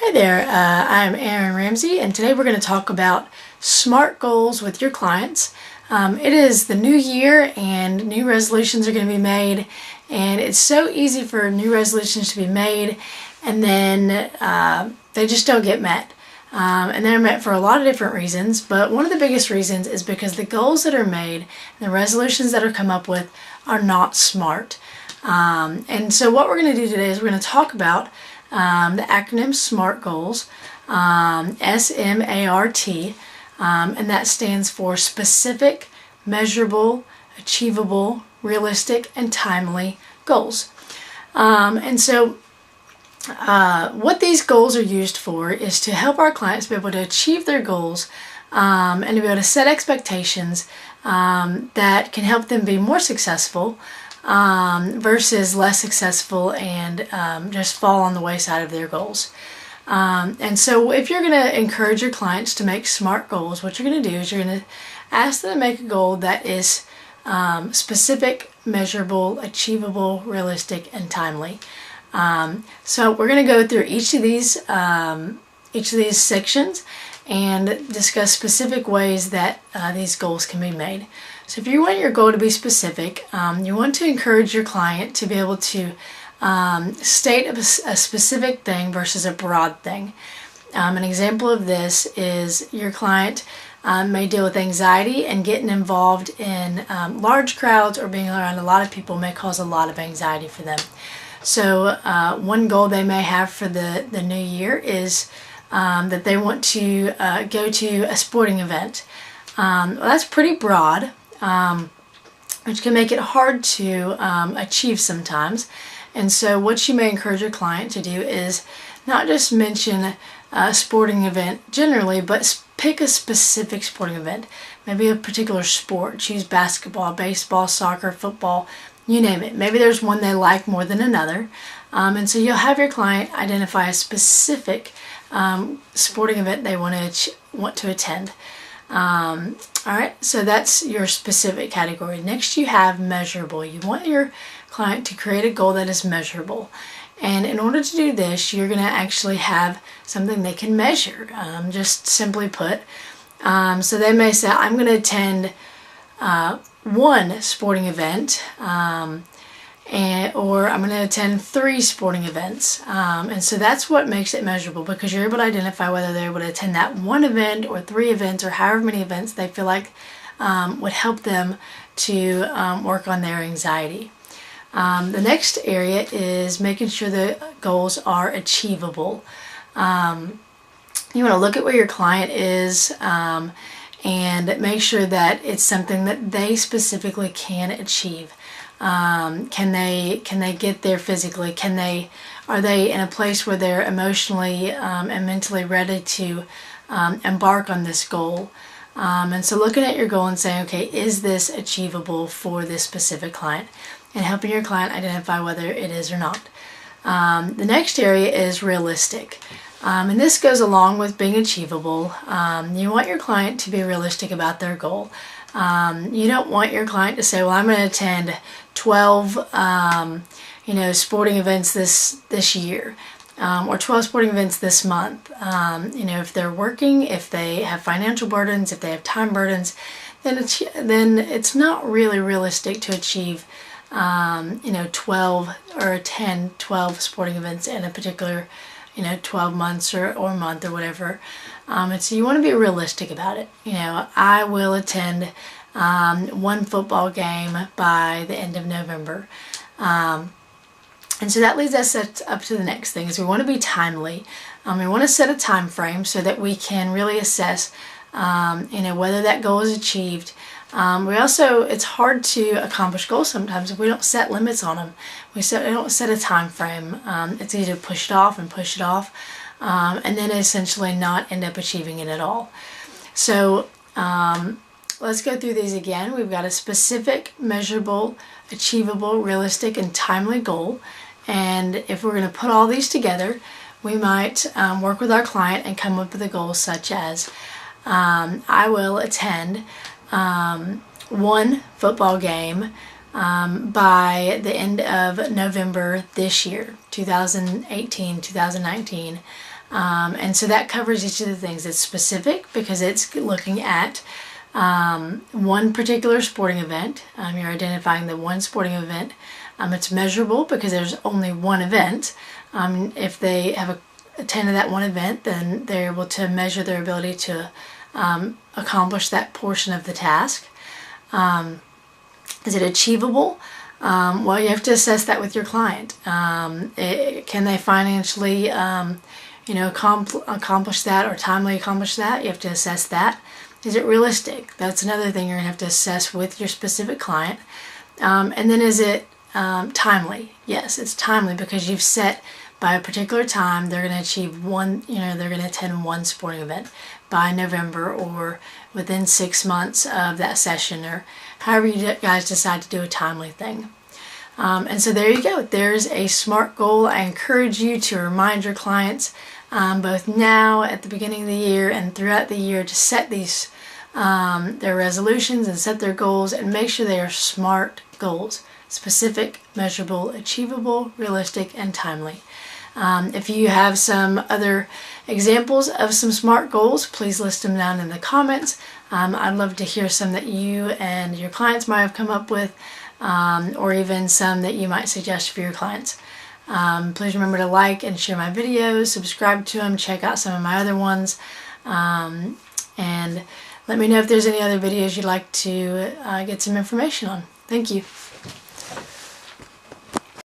Hi there, I'm Erin Ramsey, and today we're going to talk about SMART goals with your clients. It is the new year and new resolutions are going to be made, and it's so easy for new resolutions to be made and then they just don't get met. And they're met for a lot of different reasons, but one of the biggest reasons is because the goals that are made and the resolutions that are come up with are not SMART. And so what we're going to do today is we're going to talk about the acronym SMART goals, S-M-A-R-T, and that stands for specific, measurable, achievable, realistic, and timely goals. And so what these goals are used for is to help our clients be able to achieve their goals and to be able to set expectations that can help them be more successful versus less successful and just fall on the wayside of their goals. And so if you're going to encourage your clients to make SMART goals, what you're going to do is you're going to ask them to make a goal that is specific, measurable, achievable, realistic, and timely. So we're going to go through each of these sections and discuss specific ways that these goals can be made. So if you want your goal to be specific, you want to encourage your client to be able to state a specific thing versus a broad thing. An example of this is your client may deal with anxiety, and getting involved in large crowds or being around a lot of people may cause a lot of anxiety for them. So one goal they may have for the new year is that they want to go to a sporting event. Well, that's pretty broad, which can make it hard to achieve sometimes. And so what you may encourage your client to do is not just mention a sporting event generally, but pick a specific sporting event, maybe a particular sport. Choose basketball, baseball, soccer, football, you name it. Maybe there's one they like more than another. And so you'll have your client identify a specific sporting event they want to attend. Alright, so that's your specific category. Next you have measurable. You want your client to create a goal that is measurable. And in order to do this, you're going to actually have something they can measure, just simply put. So they may say, I'm going to attend one sporting event, or I'm going to attend 3 sporting events. And so that's what makes it measurable, because you're able to identify whether they're able to attend that one event or 3 events or however many events they feel like would help them to work on their anxiety. The next area is making sure the goals are achievable. You want to look at where your client is and make sure that it's something that they specifically can achieve. Can they get there physically? Are they in a place where they're emotionally and mentally ready to embark on this goal? And so looking at your goal and saying, okay, is this achievable for this specific client? And helping your client identify whether it is or not. The next area is realistic. And this goes along with being achievable. You want your client to be realistic about their goal. You don't want your client to say, well, I'm going to attend 12 sporting events this year, or 12 sporting events this month. If they're working, if they have financial burdens, if they have time burdens, then it's not really realistic to achieve 12 or attend 12 sporting events in a particular 12 months or month or whatever. And so you want to be realistic about it. I will attend one football game by the end of November. And so that leads us up to the next thing, is we want to be timely. We want to set a time frame so that we can really assess whether that goal is achieved. It's hard to accomplish goals sometimes if we don't set limits on them. We don't set a time frame. It's easy to push it off, and then essentially not end up achieving it at all. So let's go through these again. We've got a specific, measurable, achievable, realistic, and timely goal. And if we're going to put all these together, we might work with our client and come up with a goal such as, I will attend one football game by the end of November this year, 2018, 2019. And so that covers each of the things. It's specific because it's looking at one particular sporting event. You're identifying the one sporting event. It's measurable because there's only one event. If they have attended that one event, then they're able to measure their ability to accomplish that portion of the task. Is it achievable? Well, you have to assess that with your client. Can they financially, accomplish that or timely accomplish that? You have to assess that. Is it realistic? That's another thing you're going to have to assess with your specific client. And then is it timely? Yes, it's timely because you've set by a particular time they're going to achieve one, they're going to attend one sporting event by November or within 6 months of that session, or however you guys decide to do a timely thing. And so there you go. There's a SMART goal. I encourage you to remind your clients both now at the beginning of the year and throughout the year to set these their resolutions and set their goals and make sure they are SMART goals: specific, measurable, achievable, realistic, and timely. If you have some other examples of some SMART goals, please list them down in the comments. I'd love to hear some that you and your clients might have come up with, or even some that you might suggest for your clients. Please remember to like and share my videos, subscribe to them, check out some of my other ones, and let me know if there's any other videos you'd like to get some information on. Thank you.